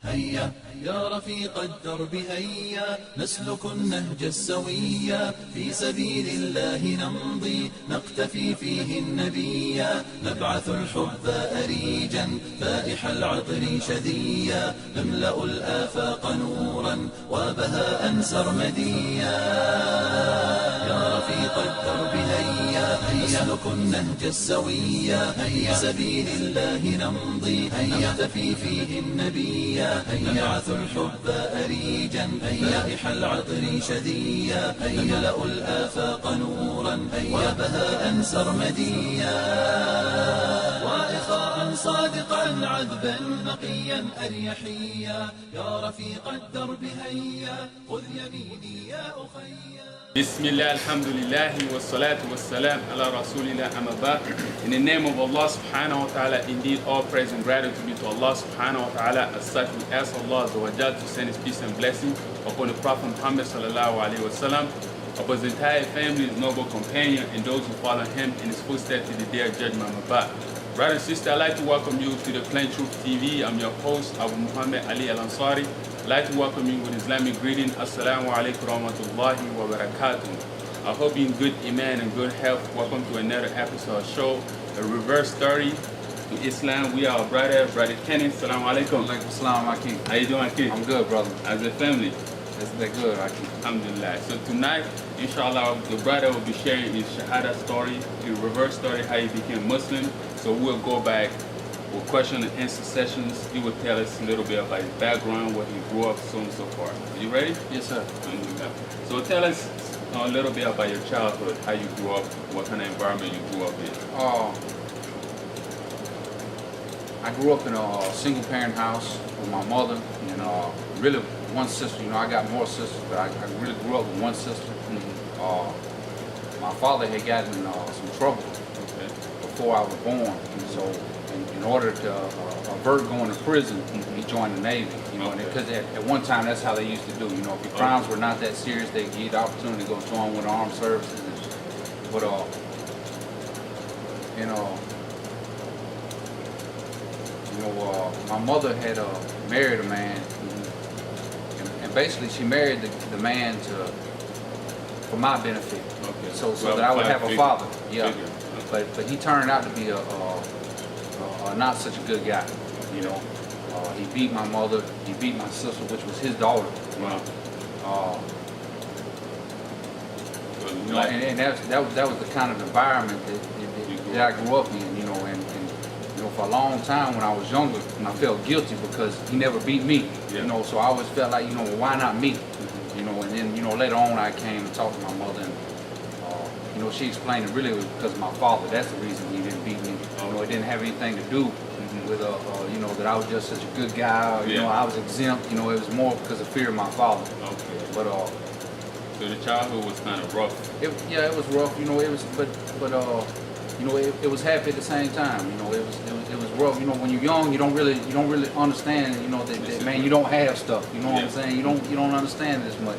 هيا يا رفيق الدرب هيا نسلك النهج السويا في سبيل الله نمضي نقتفي فيه النبيا نبعث الحب أريجا فائح العطر شذيا نملأ الآفاق نورا وبهاء سرمديا يا رفيق الدرب هيا نسلك النهج السويا في سبيل الله نمضي نقتفي فيه النبيا نبعث الحب أريجا فائح العطر شذيا نملأ الآفاق نورا وبهاء سرمديا وإخاء صادقا عذبا نقيا أريحيا يا رفيق الدرب هيا خذ يميني يا أخي. بسم الله الحمد لله والصلاة والسلام على رسول الله أما بعد. In the name of Allah subhanahu wa ta'ala, indeed all praise and gratitude be to Allah subhanahu wa ta'ala. As such, we ask Allah to send his peace and blessing upon the Prophet Muhammad sallallahu alayhi wa sallam, upon his entire family, his noble companion, and those who follow him in his footsteps to the day of judgment. Amma ba'd. Brother and sister, I'd like to welcome you to the Plain Truth TV. I'm your host, Abu Muhammad Ali Al-Ansari. I'd like to welcome you with Islamic greeting. Assalamu alaikum rahmatullahi wa barakatuh. I hope you're in good iman and good health. Welcome to another episode of show, a Revert story in Islam. We are our brother Kinney. Assalamu alaikum. Alaikum salam, Akeem. How you doing, Akeem? I'm good, brother. How's the family? They're good, Akeem. Alhamdulillah. So tonight, inshallah, the brother will be sharing his Shahada story, his Revert story, how he became Muslim. So we'll go back with question and answer sessions. He will tell us a little bit about his background, where he grew up, so on and so forth. Are you ready? Yes, sir. So tell us a little bit about your childhood, how you grew up, what kind of environment you grew up in. I grew up in a single parent house with my mother and really one sister. You know, I got more sisters, but I really grew up with one sister. My father had gotten in some trouble before I was born, and so in order to avert going to prison, he joined the Navy. You know, because at one time that's how they used to do. You know, if your crimes were not that serious, they give you the opportunity to go join with the armed services. But my mother had married a man, and basically she married the man for my benefit. Okay. So that I would have a father. Yeah. But he turned out to be a not such a good guy, you know. He beat my mother, he beat my sister, which was his daughter. Wow. And that was the kind of environment that I grew up in, you know. And you know, for a long time when I was younger, I felt guilty because he never beat me, you know. So I always felt like, you know, well, why not me, you know. And then, you know, later on I came and talked to my mother, and you know, she explained it really was because of my father. That's the reason he didn't beat me. You know, it didn't have anything to do with, you know, that I was just such a good guy. Or, you know, I was exempt. You know, it was more because of fear of my father. Okay. But so the childhood was kind of rough. It was rough. You know, it was, but you know, it was happy at the same time. You know, it was rough. You know, when you're young, you don't really understand. You know, that man, you don't have stuff. You know what I'm saying? You don't understand it as much.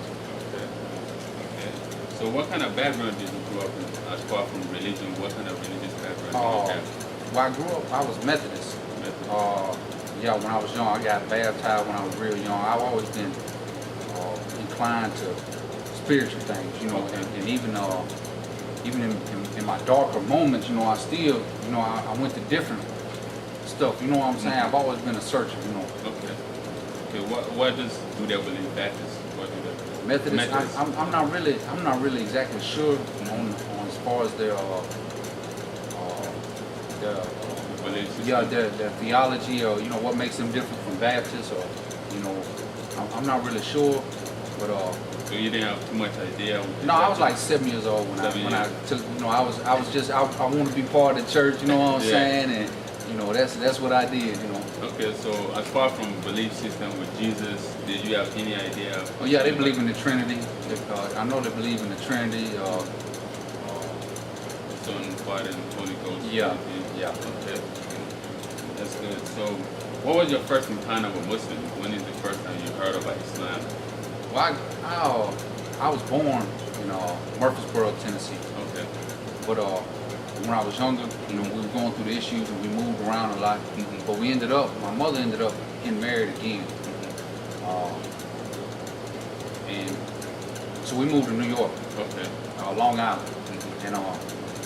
So what kind of background did you grow up in, as far from religion? What kind of religious background did you have? Well, I grew up, I was Methodist. Yeah, when I was young, I got baptized when I was real young. I've always been inclined to spiritual things, you know, and even in my darker moments, you know, I still, you know, I went to different stuff, you know what I'm saying? I've always been a searcher, you know. Okay. What do they believe Baptists? What do they believe? Methodist. I'm not really exactly sure on as far as their theology, or you know what makes them different from Baptists, or you know, I'm not really sure, but so you didn't have too much idea? No, I was like 7 years old when I took, you know, I want to be part of the church, you know what I'm saying, and you know that's what I did, you know. Okay, so as far from belief system with Jesus, did you have any idea? Oh yeah, they believe in the Trinity. I know they believe in the Trinity. Son, Father, and Holy Ghost. Yeah. Yeah. Okay, that's good. So, what was your first encounter with Muslim? When is the first time you heard about Islam? Well, I was born in Murfreesboro, Tennessee. Okay. But when I was younger, you know, we were going through the issues and we moved around a lot. But my mother ended up getting married again. And so we moved to New York, Okay. Long Island, and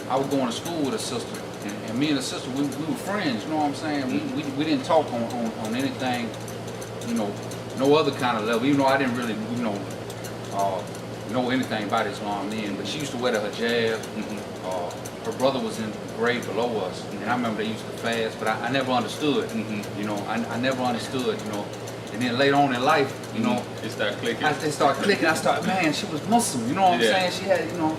I was going to school with a sister, and me and the sister, we were friends. You know what I'm saying? We didn't talk on anything, you know, no other kind of level. Even though I didn't really, you know anything about Islam then, but she used to wear the hijab. Her brother was in grade below us, and I remember they used to fast, but I never understood. You know, I never understood. You know, and then later on in life, you know, it started clicking. It started clicking. I started, man, she was Muslim. You know what I'm saying? She had, you know.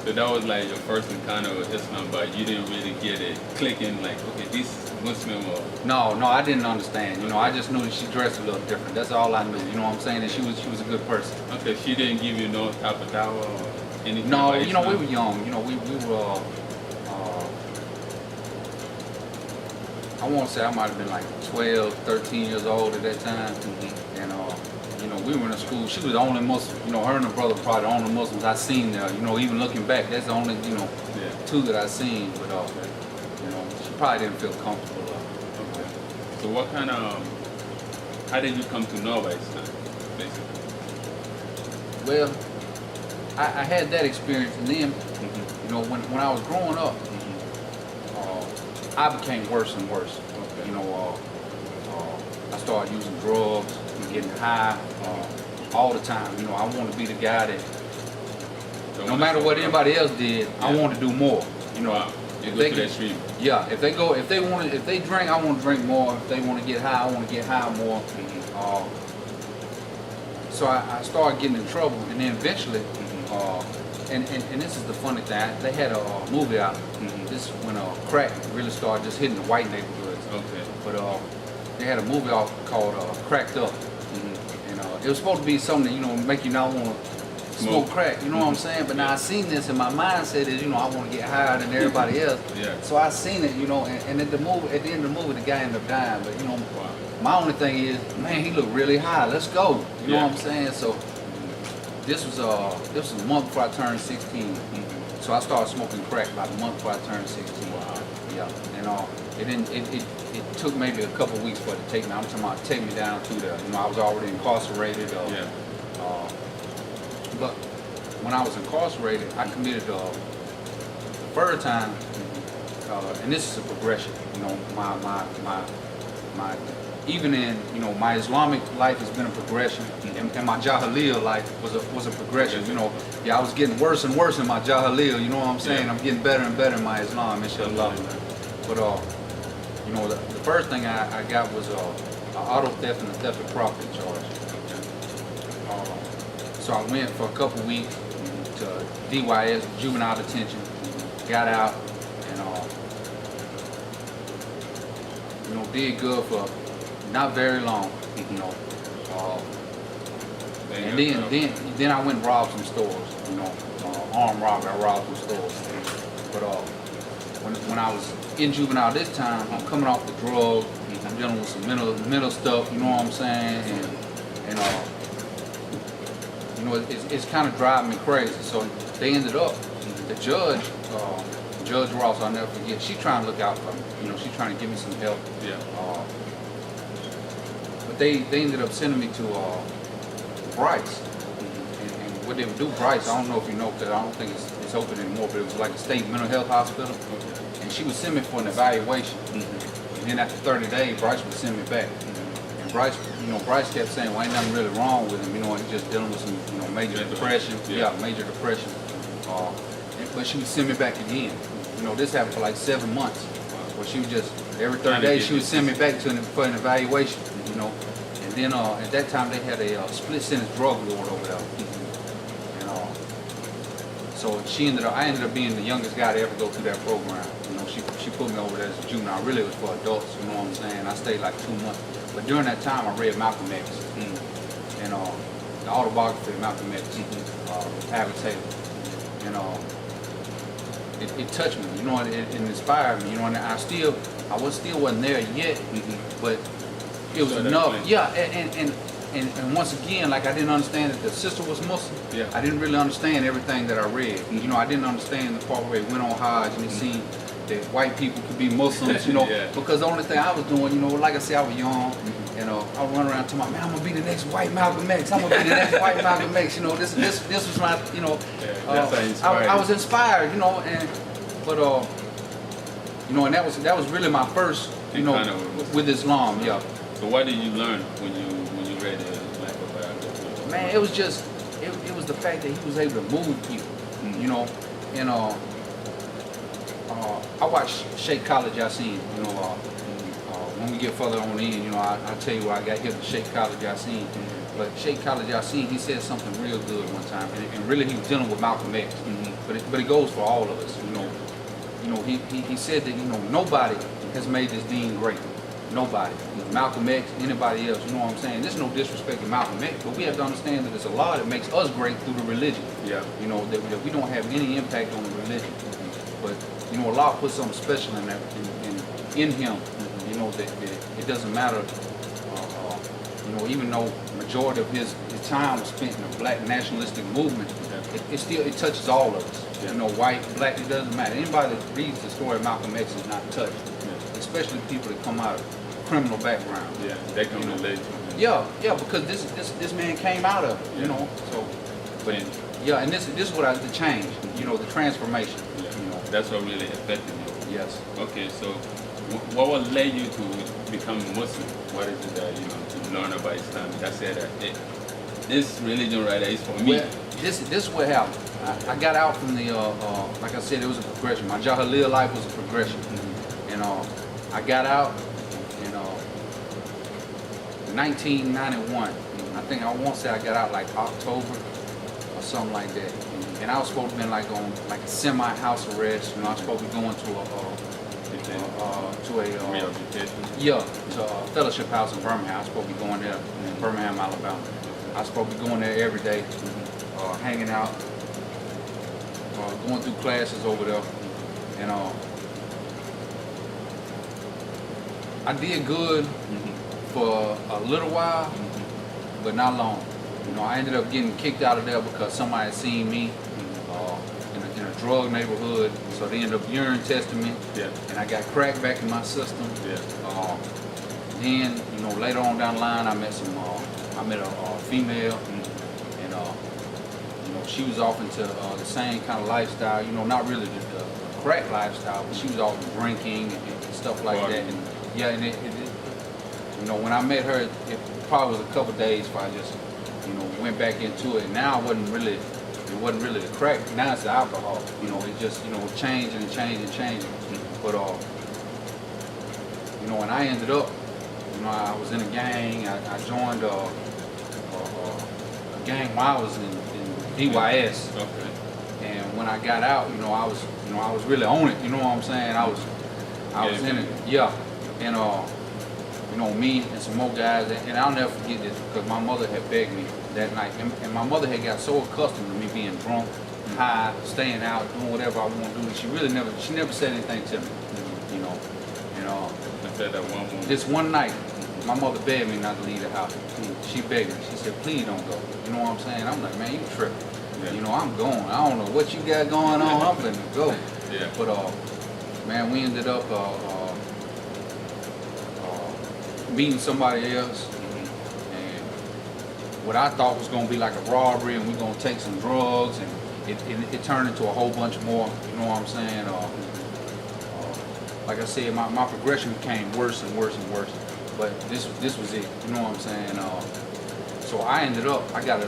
So that was like your first encounter with Islam, but you didn't really get it clicking. Like, okay, this is Muslim or No, I didn't understand. You know, I just knew that she dressed a little different. That's all I knew. You know what I'm saying? And she was a good person. okay, she didn't give you no type of dawah or anything. No, about you know, we Islam? were young. You know, we were. I want to say I might have been like 12, 13 years old at that time. And you know, we were in a school. She was the only Muslim. You know, her and her brother were probably the only Muslims I seen there. You know, even looking back, that's the only, you know, two that I seen. But you know, she probably didn't feel comfortable. Okay. So what kind of, how did you come to know about Islam, basically? Well, I had that experience, and then, you know, when I was growing up, I became worse and worse. Okay. You know, I started using drugs and getting high all the time. You know, I wanted to be the guy that, no matter what anybody else did, I wanted to do more. You know, wow. You go to that stream. Yeah, if they drink, I want to drink more. If they want to get high, I want to get high more. So I started getting in trouble, and then eventually, and this is the funny thing, they had a movie out. This is when crack really started just hitting the white neighborhoods. Okay. But they had a movie out called Cracked Up, and it was supposed to be something that, you know, make you not want to smoke crack. You know what I'm saying? But now I seen this, and my mindset is, you know, I want to get higher than everybody else. Yeah. So I seen it, you know, and at the end of the movie, the guy ended up dying. But you know, my only thing is, man, he looked really high. Let's go. You know what I'm saying? So this was a month before I turned 16. So I started smoking crack about a month before I turned 16. Wow. Yeah. And it took maybe a couple weeks for it to take me. I'm talking about take me down to the, you know, I was already incarcerated. But when I was incarcerated, I committed the third time, and this is a progression. You know, my even in, you know, my Islamic life has been a progression, and my Jahiliyyah life was a progression. You know, I was getting worse and worse in my Jahiliyyah. You know what I'm saying? I'm getting better and better in my Islam, inshallah. But you know, the first thing I got was an auto theft and a theft of property charge. So I went for a couple weeks to DYS, juvenile detention, got out, and you know, did good for not very long, you know. And then I went and robbed some stores, you know, armed robbery. I robbed some stores. But when I was in juvenile this time, I'm coming off the drugs. I'm dealing with some mental stuff, you know what I'm saying, and you know, it's kind of driving me crazy. So they ended up, the judge, Judge Ross, I'll never forget, she trying to look out for me. You know, she's trying to give me some help. Yeah. But they ended up sending me to Bryce. And what they would do, Bryce, I don't know if you know, because I don't think it's open anymore, but it was like a state mental health hospital. Okay. And she would send me for an evaluation. And then after 30 days, Bryce would send me back. And Bryce, you know, Bryce kept saying, well, ain't nothing really wrong with him. You know, he's just dealing with some, you know, major depression. Yeah, major depression. But she would send me back again. You know, this happened for like 7 months. Where she would just, every 30 days, she would send me back to for an evaluation, you know. And then at that time, they had a split sentence drug lord over there. And so I ended up being the youngest guy to ever go through that program. You know, she put me over there as a juvenile. Really, it was for adults, you know what I'm saying? I stayed like 2 months. But during that time, I read Malcolm X. And the autobiography of Malcolm X, Abbott Taylor. And it touched me, you know, it inspired me, you know, and I still wasn't there yet, but it was enough. Yeah, and once again, like, I didn't understand that the sister was Muslim. Yeah. I didn't really understand everything that I read. You know, I didn't understand the part where he went on Hajj and he seen, that white people could be Muslims, you know, Yeah. because the only thing I was doing, you know, like I said, I was young, and I would run around talking about, man, I'm gonna be the next white Malcolm X. I'm gonna be the next white Malcolm X. You know, this was my, you know, that's how you inspired I you. was inspired, you know, but you know, and that was really my first, you know, with Islam, yeah. So what did you learn when you read the life of Malcolm? Man, it was just, it was the fact that he was able to move people, you know, and I watched Sheikh Khalid Yasin, you know, when we get further on in, you know, I'll tell you where I got hit with Sheikh Khalid Yasin. But Sheikh Khalid Yasin, he said something real good one time, and really he was dealing with Malcolm X, but it goes for all of us, you know. You know, he said that, you know, nobody has made this deen great. Nobody. Malcolm X, anybody else, you know what I'm saying? There's no disrespect to Malcolm X, but we have to understand that there's a lot that makes us great through the religion. Yeah. You know, that we don't have any impact on the religion. But, you know, Allah put something special in that, in him, you know, that it doesn't matter, you know, even though majority of his time was spent in the black nationalistic movement, it touches all of us. Yeah. You know, white, black, it doesn't matter. Anybody that reads the story of Malcolm X is not touched. Especially people that come out of criminal background. Yeah, they can relate to him. Yeah, because this man came out of it, you know. So, but yeah, and this is what the change, you know, the transformation. Yeah. You know. That's what really affected you. Yes. Okay, so what would led you to become Muslim? What is it that to learn about Islam? I said that this religion right there is for me. Well, this is what happened. I got out from the like I said, it was a progression. My Jahiliyyah life was a progression, and I got out in 1991. I think I won't say I got out like October or something like that. And I was supposed to be like on like a semi-house arrest. You know, I was supposed to be going to a fellowship house in Birmingham. I was supposed to be going there in Birmingham, Alabama. I was supposed to be going there every day, hanging out, going through classes over there, and I did good for a little while, but not long. You know, I ended up getting kicked out of there because somebody had seen me in a drug neighborhood, so they ended up urine testing me, and I got crack back in my system. Then, you know, later on down the line, I met a female, and you know, she was off into the same kind of lifestyle. You know, not really the crack lifestyle, but she was off drinking and stuff like that. And yeah, and it, you know, when I met her, it probably was a couple days before I just, you know, went back into it. Now it wasn't really the crack. Now it's the alcohol. You know, it just, you know, changing and changing and changing. But you know, when I ended up, you know, I was in a gang. I joined a gang while I was in DYS. Okay. And when I got out, you know, I was really on it. You know what I'm saying? I was in it. Yeah. And you know, me and some more guys, and I'll never forget this because my mother had begged me that night, and my mother had got so accustomed to me being drunk, high, staying out, doing whatever I want to do. She never said anything to me, you know. And I said that one moment. this one night, my mother begged me not to leave the house. She begged me. She said, "Please don't go." You know what I'm saying? I'm like, "Man, you tripping? Yeah. You know, I'm going. I don't know what you got going on. I'm finna go." Yeah. But man, we ended up meeting somebody else, and what I thought was gonna be like a robbery, and we're gonna take some drugs, and it turned into a whole bunch more. You know what I'm saying? Like I said, my progression became worse and worse and worse. But this was it. You know what I'm saying? So I ended up, I got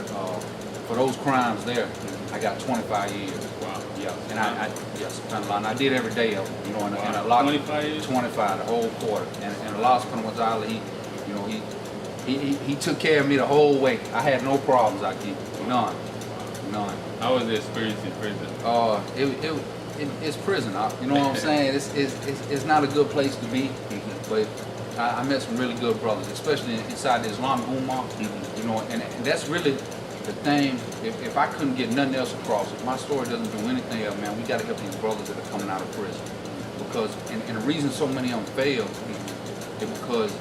for those crimes there, I got 25 years. Wow. Yeah, and yes, and I did every day of it, you know, and a lot. 25 years? 25, the whole quarter. And Allah subhanahu wa ta'ala, he took care of me the whole way. I had no problems, I keep none. How was the experience in prison? It's prison. You know what I'm saying? It's not a good place to be, but I met some really good brothers, especially inside the Islamic Ummah. You know, and that's really the thing. If I couldn't get nothing else across, if my story doesn't do anything else, man, we got to help these brothers that are coming out of prison. Because, and the reason so many of them fail is because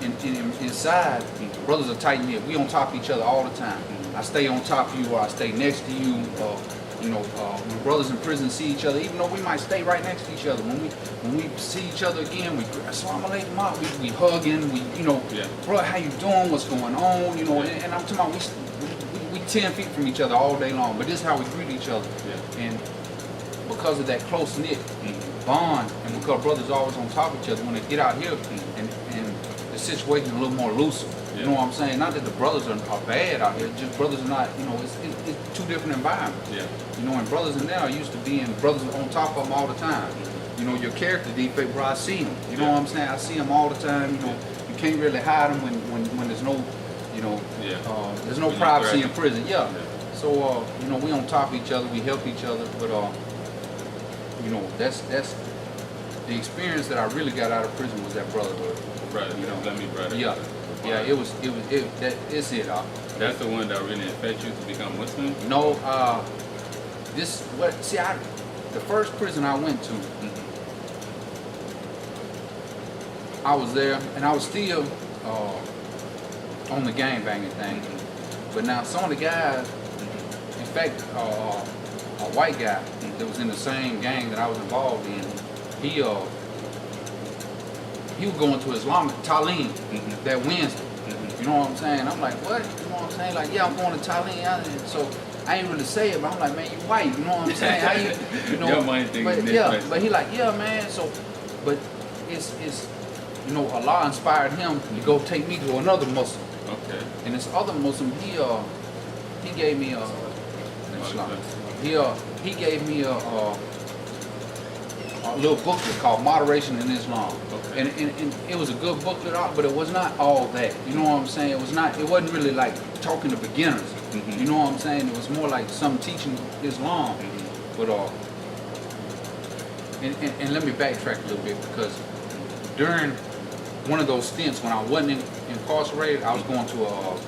inside, brothers are tight knit. We on top of each other all the time. I stay on top of you, or I stay next to you, when brothers in prison see each other, even though we might stay right next to each other, when we see each other again, we assalamu alaikum, we hugging, bro, how you doing? What's going on? And I'm talking about we 10 feet from each other all day long, but this is how we greet each other. Yeah. And because of that close knit bond, and because brothers are always on top of each other, when they get out here and the situation is a little more looser. You know what I'm saying? Not that the brothers are bad out here, just brothers are not, it's two different environments. Yeah. And brothers in there are used to being brothers on top of them all the time. Your character defect, bro, I see them. You know what I'm saying? I see them all the time. You can't really hide them when there's no, there's no privacy in prison. Yeah. So, we on top of each other, we help each other, but, that's the experience that I really got out of prison was that brotherhood. Brother, let me brother. Yeah. Yeah, it's it. That's the one that really affected you to become Muslim? No, the first prison I went to, I was there, and I was still on the gangbanging thing. But now some of the guys, in fact, a white guy that was in the same gang that I was involved in, he would go into Islamic Talim that Wednesday. You know what I'm saying? I'm like, what? You know what I'm saying? Like, yeah, I'm going to Talim. So I ain't really say it, but I'm like, man, you white. You know what I'm saying? Your mind thing but but he like, yeah, man. So, but it's Allah inspired him to go take me to another Muslim. Okay. And this other Muslim, he gave me he gave me a little booklet called Moderation in Islam. Okay. And it was a good booklet, but it was not all that. You know what I'm saying? It wasn't really like talking to beginners. You know what I'm saying? It was more like some teaching Islam. But and let me backtrack a little bit, because during one of those stints when I wasn't incarcerated, I was going to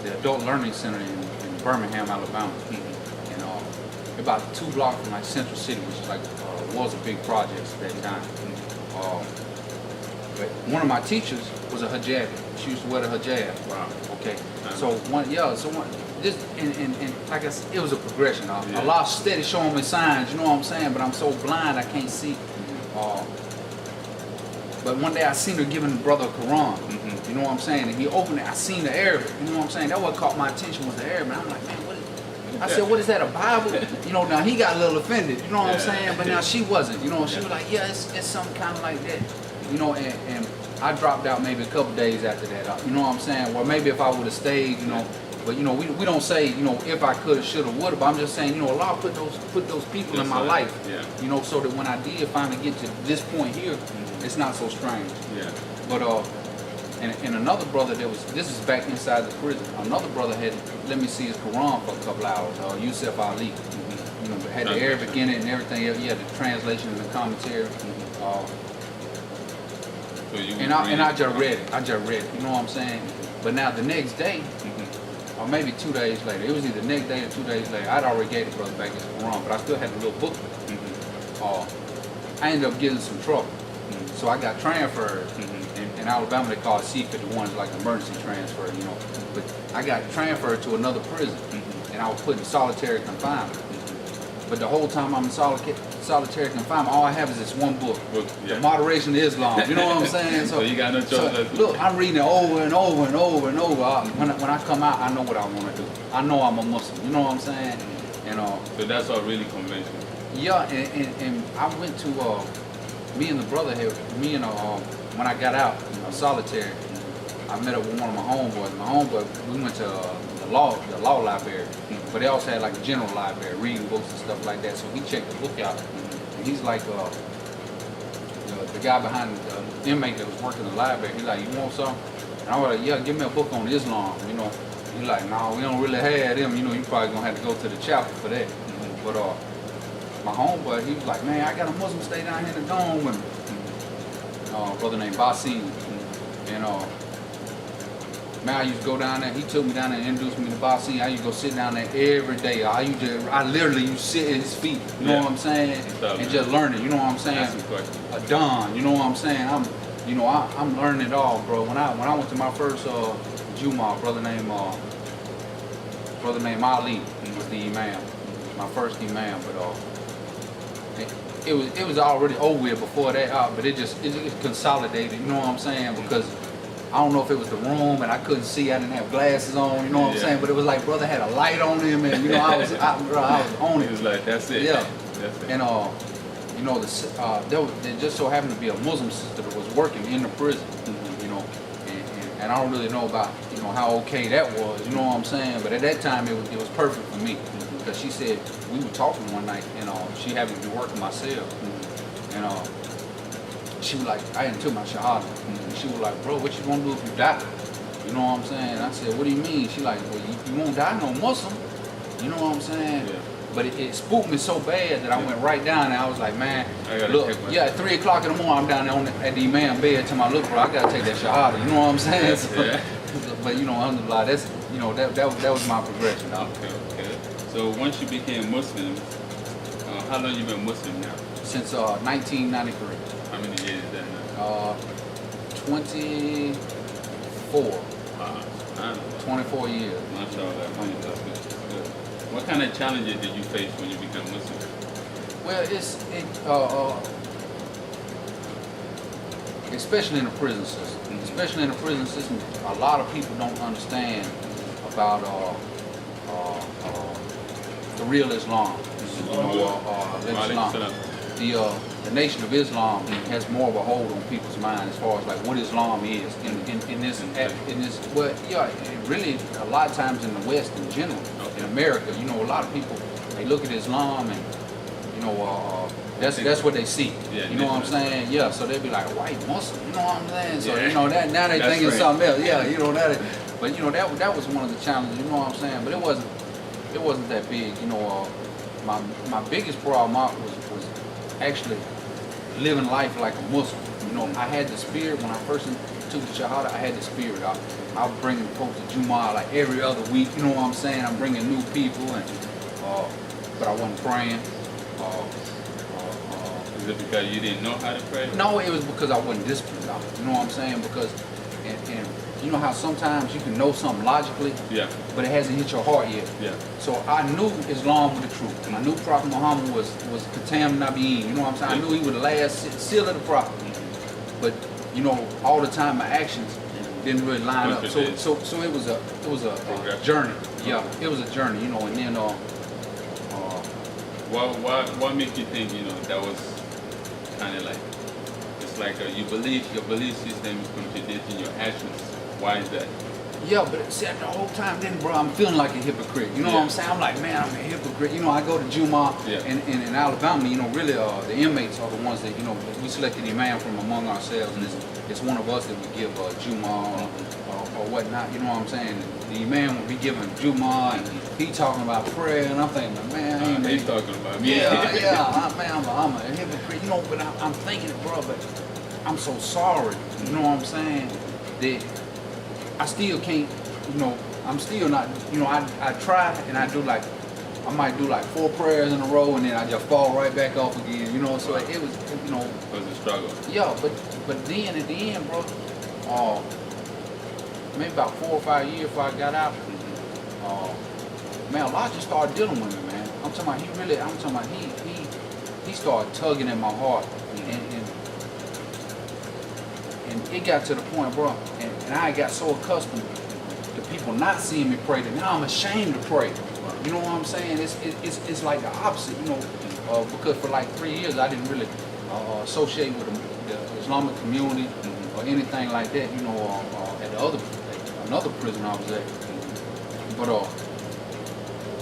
the Adult Learning Center in Birmingham, Alabama. And about 2 blocks from like Central City, which is like was a big project at that time. But one of my teachers was a hijabi. She used to wear the hijab. Wow. Okay. So like I said, it was a progression. A lot of steady showing me signs. You know what I'm saying? But I'm so blind I can't see. But one day I seen her giving the brother a Quran. You know what I'm saying? And he opened it. I seen the Arabic. You know what I'm saying? That what caught my attention was the Arabic. And I'm like, man, what is? I said, what is that, a Bible? Now he got a little offended, you know what I'm saying? But now she wasn't, she was like, yeah, it's something kind of like that. And I dropped out maybe a couple days after that, you know what I'm saying? Well, maybe if I would have stayed, but we don't say, if I could have, should have, would have, but I'm just saying, Allah put those people in my life, so that when I did finally get to this point here, it's not so strange. Yeah. But and another brother this is back inside the prison. Another brother had let me see his Quran for a couple hours. Yusuf Ali, had the Arabic in it and everything. Yeah, the translation and the commentary. I just read it. You know what I'm saying? But now the next day, or maybe 2 days later, it was either the next day or 2 days later, I'd already gave the brother back his Quran, but I still had the little booklet. I ended up getting some trouble, so I got transferred. In Alabama, they call it C-51, like emergency transfer, But I got transferred to another prison, and I was put in solitary confinement. But the whole time I'm in solitary confinement, all I have is this one book, The Moderation of Islam. You know what I'm saying? So you got no choice. Look, I'm reading it over and over and over and over. When I come out, I know what I want to do. I know I'm a Muslim. You know what I'm saying? So that's all really conventional. Yeah, and I went to me and the brother here. When I got out, solitary, I met up with one of my homeboys. My homeboy, we went to the law library, but they also had like a general library, reading books and stuff like that. So he checked the book out, and he's like, the guy behind the inmate that was working in the library. He's like, you want some? And I was like, yeah, give me a book on Islam. He's like, no, we don't really have them. You probably gonna have to go to the chapel for that. But my homeboy, he was like, man, I got a Muslim stay down here in the dome with me. Brother named Basim, and man, I used to go down there. He took me down there and introduced me to Basim. I used to go sit down there every day. I literally used to sit at his feet. You know what I'm saying? And just learn it. You know what I'm saying? A Don. You know what I'm saying? I'm learning it all, bro. When I went to my first Jumu'ah, brother named Ali was the imam. my first imam, but it was already over with before that, but it consolidated. You know what I'm saying? Because I don't know if it was the room and I couldn't see. I didn't have glasses on. You know what I'm saying? But it was like brother had a light on him, and you know I was on it. It was like that's it. Yeah. That's it. And you know, there just so happened to be a Muslim sister that was working in the prison. You know, and I don't really know about, you know, how okay that was. You know what I'm saying? But at that time, it was perfect for me, because she said we were talking one night, and she happened to be working my cell, and she was like, I hadn't took my shahada, and she was like, bro, what you gonna do if you die? You know what I'm saying? I said, what do you mean? She like, well, you won't die no Muslim. You know what I'm saying? Yeah. But it spooked me so bad that I went right down, and I was like, man, look, at 3 o'clock in the morning, I'm down there at the imam bed, to my look, bro, I gotta take that shahada. You know what I'm saying? So, but you know, alhamdulillah, that's, you know, that was my progression. Okay. So once you became Muslim, how long you been Muslim now? Since 1993. How many years is that now? 24. 24 years. MashaAllah. That's good. What kind of challenges did you face when you became Muslim? Well, especially in the prison system. Especially in the prison system, a lot of people don't understand about the real Islam. Islam. The Nation of Islam has more of a hold on people's mind as far as like what Islam is in this. Well, yeah, really a lot of times in the West in general, in America, you know, a lot of people, they look at Islam and, you know, that's what they see. Yeah, you know what I'm saying? Yeah, so they be like, white Muslim, you know what I'm saying? So you know that now they thinking something else. Yeah, you know that. But you know that was one of the challenges. You know what I'm saying? But it wasn't that big. You know, my biggest problem was actually living life like a Muslim. You know, I had the spirit when I first took the Shahada. I had the spirit. I was bringing folks to Jumu'ah like every other week. You know what I'm saying? I'm bringing new people, and but I wasn't praying. Is it because you didn't know how to pray? No, it was because I wasn't disciplined. You know what I'm saying? Because and you know how sometimes you can know something logically, but it hasn't hit your heart yet. Yeah. So I knew Islam was the truth, and I knew Prophet Muhammad was Khatam Nabiyyin. You know what I'm saying? I knew he was the last seal of the Prophet. But you know, all the time my actions didn't really line up. So it was a journey. Yeah, it was a journey. You know, and then what makes you think, you know, that was kind of like, it's like your belief system is contradicting your actions? Why is that? Yeah, but see, the whole time then, bro, I'm feeling like a hypocrite. You know what I'm saying? I'm like, man, I'm a hypocrite. You know, I go to Jumu'ah, and in Alabama, you know, really the inmates are the ones that, you know, we selected the imam from among ourselves, and it's one of us that we give Jumu'ah or whatnot. You know what I'm saying? The imam will be giving Jumu'ah, and he talking about prayer, and I'm thinking, man, I ain't he's talking about me. I'm a hypocrite. You know, but I'm thinking, bro, but I'm so sorry. You know what I'm saying? That I still can't, you know, I'm still not, you know, I try and I might do like 4 prayers in a row, and then I just fall right back off again, you know, so it was, you know. It was a struggle. Yeah, but then at the end, bro, maybe about 4 or 5 years before I got out, man, Allah just started dealing with me, man. I'm talking about he started tugging at my heart, and it got to the point, bro, and I got so accustomed to people not seeing me pray that now I'm ashamed to pray. You know what I'm saying? It's like the opposite, you know, because for like 3 years I didn't really associate with the Islamic community or anything like that, you know, at another prison I was at.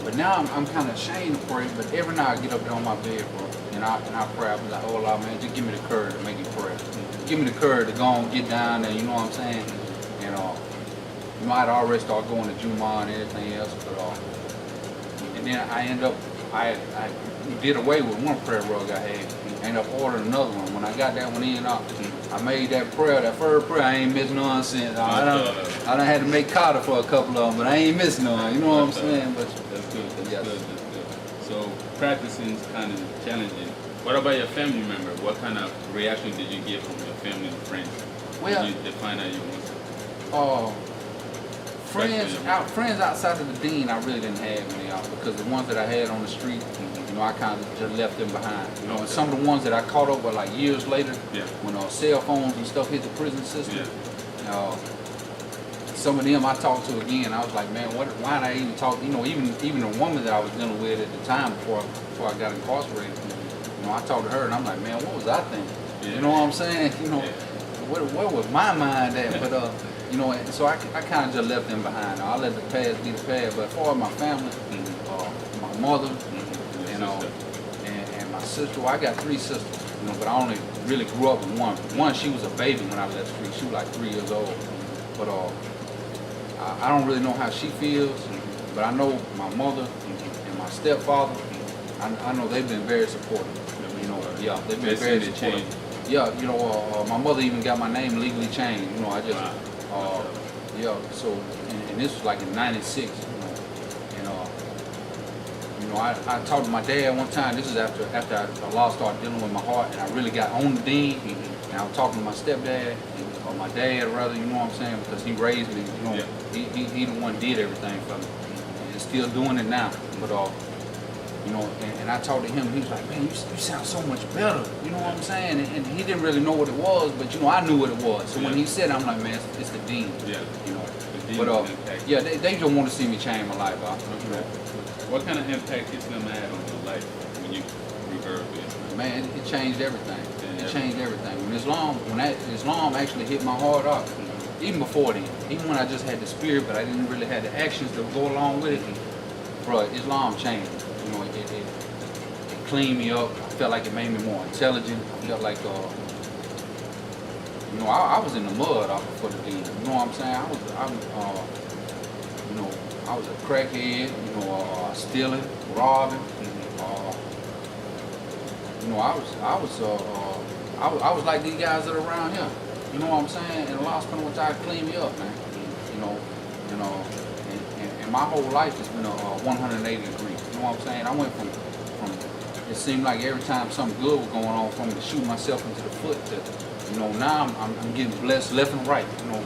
But now I'm kind of ashamed to pray, but every night I get up there on my bed, bro, and I pray. I be like, oh Allah, man, just give me the courage to make you pray. Give me the courage to go and get down there, you know what I'm saying? And you might already start going to Jumu'ah and everything else, but and then I did away with one prayer rug I had. I ended up ordering another one. When I got that one in, I made that prayer, that first prayer, I ain't missing none since. I done had to make kata for a couple of them, but I ain't missing none, you know what I'm saying? But that's good, that's good. So practicing is kind of challenging. What about your family member? What kind of reaction did you get from your family and friends when you find out you were Muslim? friends outside of the dean, I really didn't have any because the ones that I had on the street, you know, I kind of just left them behind. You know, and some of the ones that I caught up with like years later, when cell phones and stuff hit the prison system, some of them I talked to again. I was like, man, why did I even talk? You know, even the woman that I was dealing with at the time before I got incarcerated, you know, I talked to her and I'm like, man, what was I thinking? You know what I'm saying? You know, where was my mind at? But you know, and so I kind of just left them behind. I let the past be the past. But as far as my family, my mother, you know, and my sister, well, I got 3 sisters, you know, but I only really grew up with one. One, she was a baby when I left the street. She was like 3 years old. But I don't really know how she feels, but I know my mother and my stepfather, I know they've been very supportive. You know, they've been very supportive. Yeah, you know, my mother even got my name legally changed. You know, I just, so, and this was like in '96, you know, and I talked to my dad one time. This is after I law started dealing with my heart, and I really got on the dean. And I was talking to my stepdad, or my dad rather, you know what I'm saying, because he raised me. You know, he the one did everything for me, and still doing it now. But you know, and I talked to him, he was like, man, you sound so much better, you know what I'm saying? And he didn't really know what it was, but you know, I knew what it was. So when he said it, I'm like, man, it's the dean. Yeah. You know. But yeah, they just want to see me change my life. You know. What kind of impact it's gonna have on your life when you revert this? Man, it changed everything. It changed everything. When Islam actually hit my heart up, even before then, even when I just had the spirit, but I didn't really have the actions to go along with it, bro, Islam changed. You know, it cleaned me up. I felt like it made me more intelligent. I felt like, you know, I was in the mud for the dean. You know what I'm saying? You know, I was a crackhead. You know, stealing, robbing. You know, I was like these guys that are around here. You know what I'm saying? And Allah subhanahu wa ta'ala cleaned me up, man. You know, and my whole life has been a 180 degree. You know what I'm saying? I went from it seemed like every time something good was going on for me to shoot myself into the foot to, you know, now I'm getting blessed left and right. You know,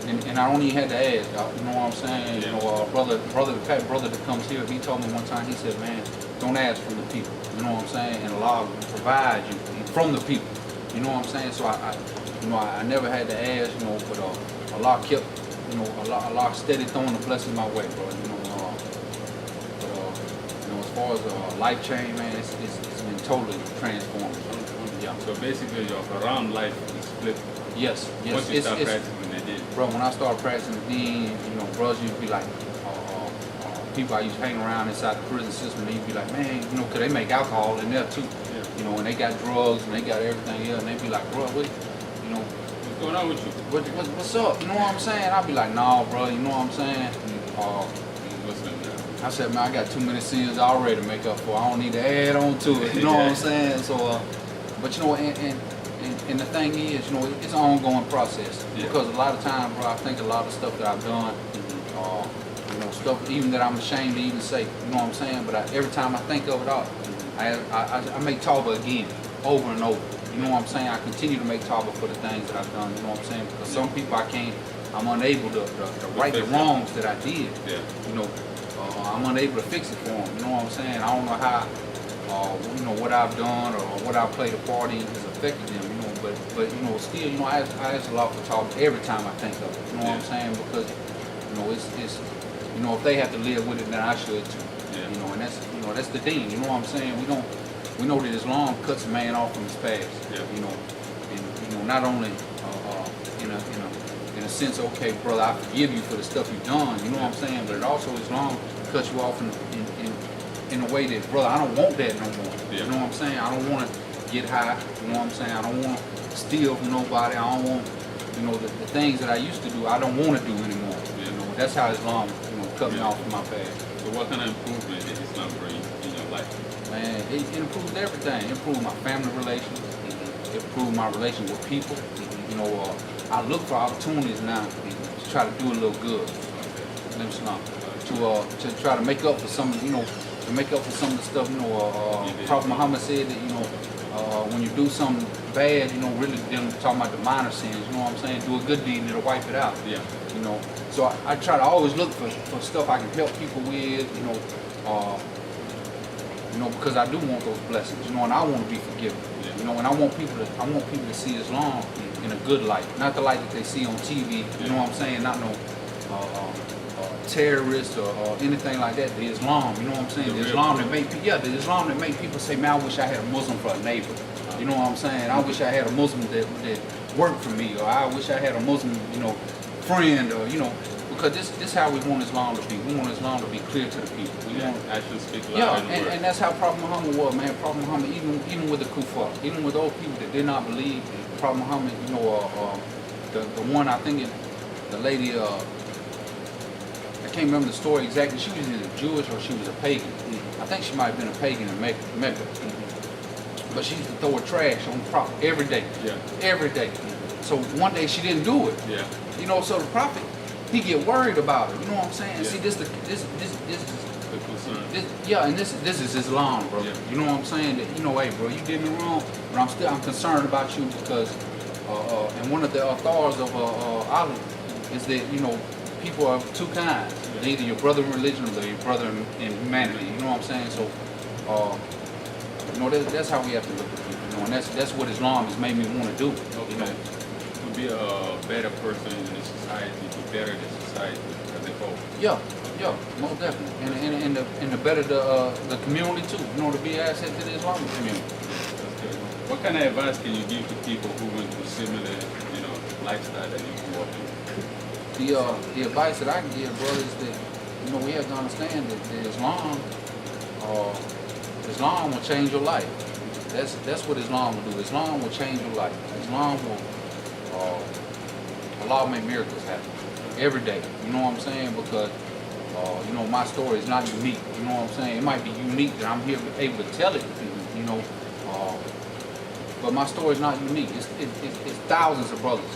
and I don't even have to ask. You know what I'm saying? You know, brother that comes here, he told me one time. He said, man, don't ask from the people. You know what I'm saying? And Allah will provide you from the people. You know what I'm saying? So I never had to ask. You know, but Allah kept. You know, Allah steady throwing the blessings my way, bro. You know, you know, as far as life change, man, it's been totally transformed. Yeah. So basically, your around life is flipped. Yes. Once you start practicing the deed. Bro, when I started practicing the deed, you know, bros used to be like, people I used to hang around inside the prison system, they used to be like, man, you know, 'cause they make alcohol in there too. Yeah. You know, and they got drugs and they got everything else, and they be like, bro, what, you know, what's going on with you? What's up? You know what I'm saying? I'll be like, nah, bro, you know what I'm saying? I said, man, I got too many sins already to make up for. I don't need to add on to it. You know what I'm saying? So, but you know, and the thing is, you know, it's an ongoing process. Yeah. Because a lot of times, bro, I think a lot of stuff that I've done, you know, stuff even that I'm ashamed to even say. You know what I'm saying? But every time I think of it all, I make tawbah again, over and over. You know what I'm saying? I continue to make tawbah for the things that I've done. You know what I'm saying? Because some people I'm unable to right the wrongs that I did. Yeah. You know, I'm unable to fix it for them. You know what I'm saying? I don't know how, you know, what I've done or what I've played a part in has affected them. You know, but you know, still, you know, I ask Allah for tawbah every time I think of it. You know what I'm saying? Because, you know, it's you know, if they have to live with it, then I should too. Yeah. You know, that's the thing. You know what I'm saying? We know that Islam cuts a man off from his past. Yeah. You know, and you know, not only in a sense, okay, brother, I forgive you for the stuff you've done. You know what I'm saying? But it also Islam cuts you off in a way that, brother, I don't want that no more. Yeah. You know what I'm saying? I don't want to get high. You know what I'm saying? I don't want to steal from nobody. I don't want, you know, the things that I used to do. I don't want to do anymore. Yeah. You know, that's how Islam, you know, cut me off from my past. So what kind of improvement did Islam bring in your life? Man, it improved everything. It improved my family relations. It improved my relation with people. You know, I look for opportunities now to try to do a little good. To try to make up for some, you know, to make up for some of the stuff. You know, Prophet Muhammad said that, you know, when you do something bad, you know, really dealing, talking about the minor sins, you know what I'm saying? Do a good deed and it'll wipe it out. Yeah. You know, so I try to always look for stuff I can help people with, you know, because I do want those blessings, you know, and I want to be forgiven, Yeah. you know, and I want people to see Islam in a good light, not the light that they see on TV, you know what I'm saying? Not no terrorists or anything like that. The Islam, you know what I'm saying? The Islam that make people, the Islam that make people say, man, I wish I had a Muslim for a neighbor. You know what I'm saying? I wish I had a Muslim that worked for me, or I wish I had a Muslim, you know, friend, or you know, because this how we want Islam to be. We want Islam to be clear to the people. We want actually speak loud and that's how Prophet Muhammad was, man. Prophet Muhammad, even with the kuffar, even with those people that did not believe, Prophet Muhammad, you know, the one I think the lady, I can't remember the story exactly. She was either Jewish or she was a pagan. I think she might have been a pagan in Mecca. But she used to throw her trash on the Prophet every day. Yeah. Every day. So one day she didn't do it. Yeah. You know, so the Prophet, he get worried about it. You know what I'm saying? Yeah. See, this The concern. and this is Islam, bro. Yeah. You know what I'm saying? That, you know, hey, bro, you did me wrong, but I'm concerned about you because, and one of the authors of Ali is that, you know, people are two kinds. Yeah. They're either your brother in religion or they're your brother in humanity. You know what I'm saying? So, you know, that's how we have to look at people. You know, and that's what Islam has made me want to do. Okay. You know? To be a better person in the society, to better the society as a whole. Yeah, most definitely. And to better the community too. You know, to be an asset to the Islamic community. That's good. What kind of advice can you give to people who went through similar, you know, lifestyle that you grew up in? The advice that I can give, brother, is that, you know, we have to understand that Islam will change your life. That's what Islam will do. Islam will change your life. Islam will Allah make miracles happen every day. You know what I'm saying? Because you know, my story is not unique. You know what I'm saying? It might be unique that I'm here able to tell it. You know, but my story is not unique. It's thousands of brothers.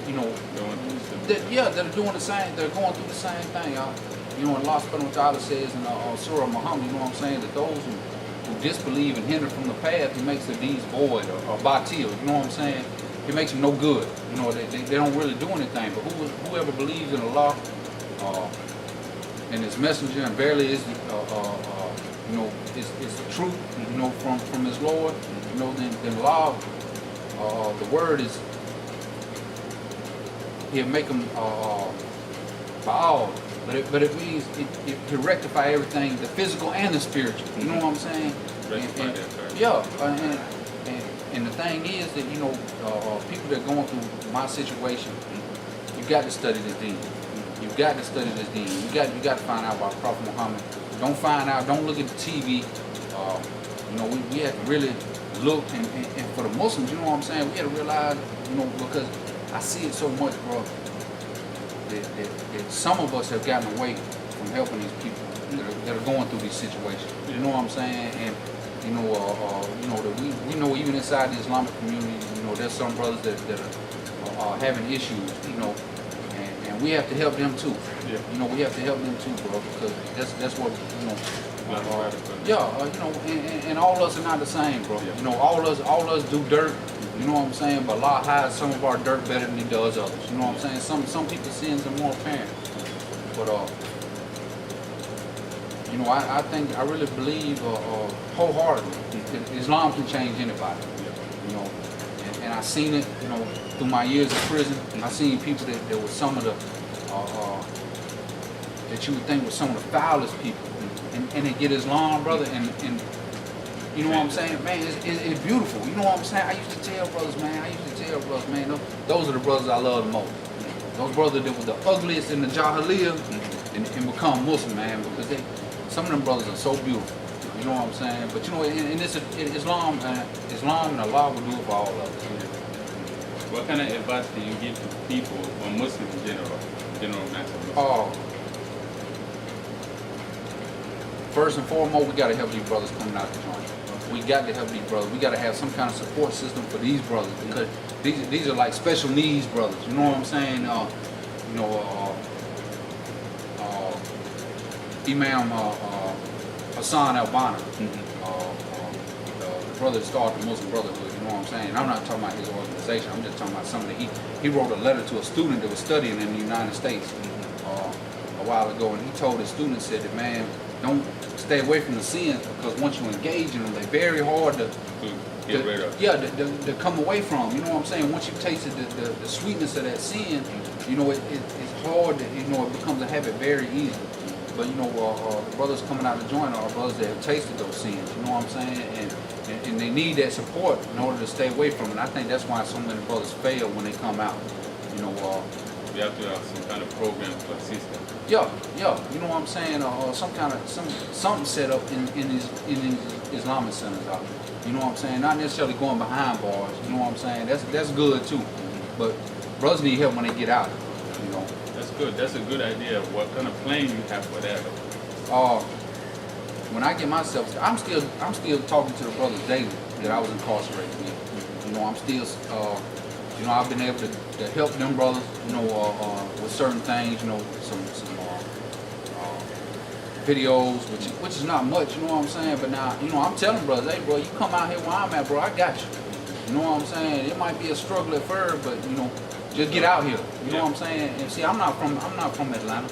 You know, that are doing the same. They're going through the same thing. You know, Allah subhanahu wa ta'ala says in Surah Muhammad, you know what I'm saying, that those who disbelieve and hinder from the path, He makes their deeds void or batil. You know what I'm saying? He makes them no good. You know, they don't really do anything. But whoever believes in Allah and His messenger and barely is, you know, is the truth, you know, from His Lord, you know, then Allah, the word is, He'll make them ba'al. But it means it to rectify everything, the physical and the spiritual. You know what I'm saying? And the thing is that, you know, people that are going through my situation, you got to study this deen. You got to study this deen. You got to find out about Prophet Muhammad. Don't look at the TV. You know, we have to really look, and for the Muslims, you know what I'm saying, we have to realize, you know, because I see it so much, bro, that some of us have gotten away from helping these people that are going through these situations. You know what I'm saying? And you know, that we know even inside the Islamic community, you know, there's some brothers that are having issues, you know, and we have to help them too. Yeah. You know, we have to help them too, bro, because that's what, you know. You know, and all of us are not the same, bro. Yeah. You know, all of us do dirt. You know what I'm saying? But Allah hides some of our dirt better than He does others. You know what I'm saying? Some people's sins are more apparent. But you know, I really believe wholeheartedly that Islam can change anybody. You know, and I seen it, you know, through my years in prison. I seen people that were some of the that you would think were some of the foulest people, and they get Islam, brother, and you know what I'm saying, man, it's beautiful. You know what I'm saying? I used to tell brothers, man, those are the brothers I love the most. Those brothers that were the ugliest in the Jahiliyyah and become Muslim, man, because some of them brothers are so beautiful. You know what I'm saying? But you know, and Islam and Allah will do it for all of us. What kind of advice do you give to people or Muslims in general mass of Muslims? First and foremost, we got to help these brothers coming out the joint. We got to help these brothers. We got to have some kind of support system for these brothers, because these are like special needs brothers. You know what I'm saying? You know, Imam Hassan al-Banna, the brother that started the Muslim Brotherhood, you know what I'm saying? I'm not talking about his organization, I'm just talking about something that he wrote a letter to a student that was studying in the United States a while ago, and he told his student, said that, man, don't stay away from the sins, because once you engage in them, they're very hard to get rid of. Yeah, to come away from, you know what I'm saying? Once you've tasted the sweetness of that sin, you know, it's hard to, you know, it becomes a habit very easily. But, you know, the brothers coming out of the joint are brothers that have tasted those sins, you know what I'm saying? And they need that support in order to stay away from it. And I think that's why so many brothers fail when they come out, you know. We have to have some kind of program to assist them. Yeah, you know what I'm saying? Something set up in these Islamic centers out there. You know what I'm saying? Not necessarily going behind bars. You know what I'm saying? That's good too. But brothers need help when they get out. You know. That's good. That's a good idea. What kind of plan you have for that? When I get myself, I'm still talking to the brothers daily that I was incarcerated with. You know, I'm still, you know, I've been able to help them brothers, you know, with certain things, you know, some videos, which is not much, you know what I'm saying? But now, you know, I'm telling brothers, hey, bro, you come out here where I'm at, bro, I got you. You know what I'm saying? It might be a struggle at first, but you know, just get out here. You know what I'm saying? And see, I'm not from Atlanta.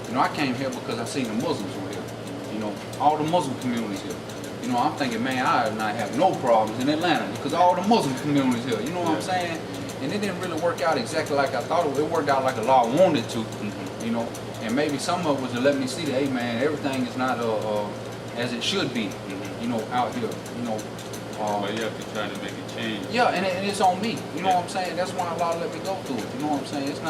You know, I came here because I seen the Muslims were here. You know, all the Muslim communities here. You know, I'm thinking, man, I not have no problems in Atlanta because all the Muslim communities here. You know what I'm saying? And it didn't really work out exactly like I thought it would. It worked out like Allah wanted to. You know, and maybe some of it was to let me see that, hey, man, everything is not as it should be. You know, out here. You know. But you have to try to make a change. Yeah, and it's on me. You know what I'm saying? That's why Allah let me go through it. You know what I'm saying? It's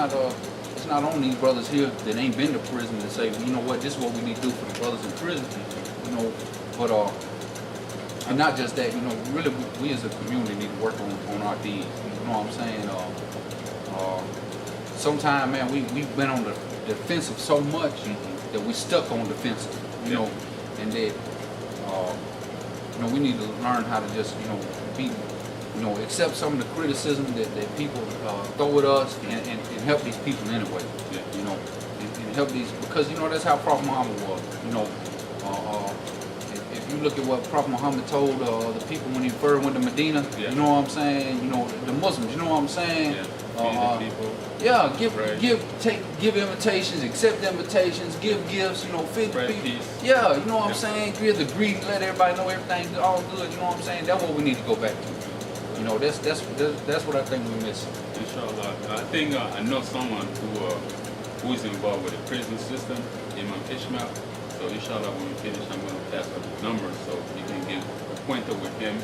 not on these brothers here that ain't been to prison to say, you know what, this is what we need to do for the brothers in prison. You know, but and not just that. You know, really, we as a community need to work on our deeds. You know what I'm saying? Sometimes, man, we've been on the defensive so much that we stuck on defensive. You know, and that. You know, we need to learn how to just, you know, be, you know, accept some of the criticism that people throw at us and help these people anyway. Yeah. You know, and help these, because, you know, that's how Prophet Muhammad was. You know, if you look at what Prophet Muhammad told the people when he first went to Medina, you know what I'm saying? You know, the Muslims, you know what I'm saying? Yeah, give invitations, accept invitations, give gifts, you know, feed the people. Yeah, you know what I'm saying? Give the greeting, let everybody know everything's all good, you know what I'm saying? That's what we need to go back to. You know, that's what I think we're missing. Inshallah. I think I know someone who is involved with the prison system, Imam Ishmael. So inshallah, when we finish, I'm going to pass up his number so you can get acquainted with him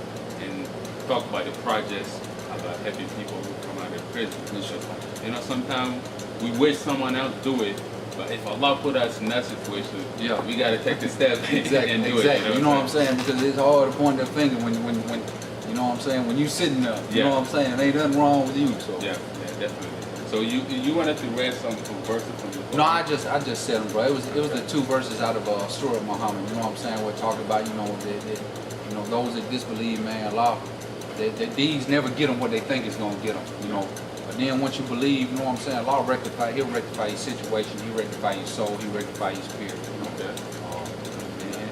and talk about the projects about helping people who come out of prison. You know, sometimes we wish someone else do it, but if Allah put us in that situation, we got to take the step and do it. You know what I'm saying? Because it's hard to point the finger when you know what I'm saying, when you sitting there. You know what I'm saying? Ain't nothing wrong with you. So yeah, definitely. So you wanted to read some verses from the book? No, I just said them, bro. It was the 2 verses out of Surah Muhammad. You know what I'm saying? We're talking about, you know, you know, those that disbelieve, man, Allah, their deeds never get them what they think is gonna get them. You know. But then once you believe, you know what I'm saying, Allah He'll rectify your situation, He'll rectify your soul, He'll rectify your spirit. You know?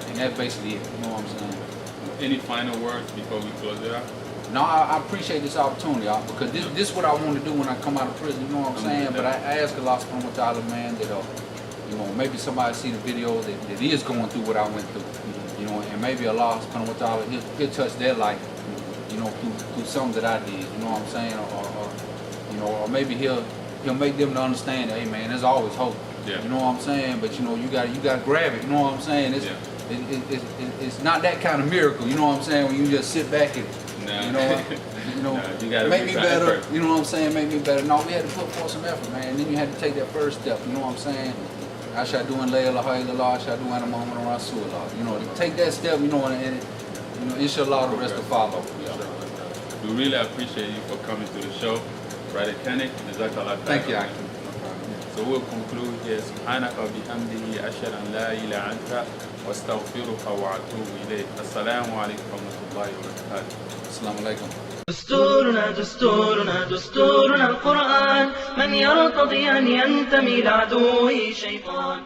And that's basically it. You know what I'm saying? Any final words before we close it out? No, I appreciate this opportunity, because this is what I want to do when I come out of prison. You know what I'm saying? But I ask Allah subhanahu wa ta'ala, man, that you know, maybe somebody see the video that is going through what I went through. You know, and maybe Allah subhanahu wa ta'ala he'll touch their life. You know, through something that I did. You know what I'm saying? You know, or maybe he'll make them to understand that, hey man, there's always hope. You know what I'm saying? But you know, you gotta grab it. You know what I'm saying? It's not that kind of miracle. You know what I'm saying? When you just sit back and you know, you gotta make me better. You know what I'm saying? Make me better. No, we had to put forth some effort, man. And then you had to take that first step. You know what I'm saying? Ashhadu an la ilaha illallah, ashhadu anna Muhammadan Rasulullah. You know, to take that step. You know, and you know, inshallah, the rest will follow. We really appreciate you for coming to the show. Brother Kinney, thank you. So we'll conclude here. سبحانك وبحمده أشهد أن لا إله إلا أنت واستغفرك وأتوب إليك. السلام عليكم ورحمة الله وبركاته. السلام عليكم. دستورنا القرآن من يرتضي أن ينتمي لعدوه شيطان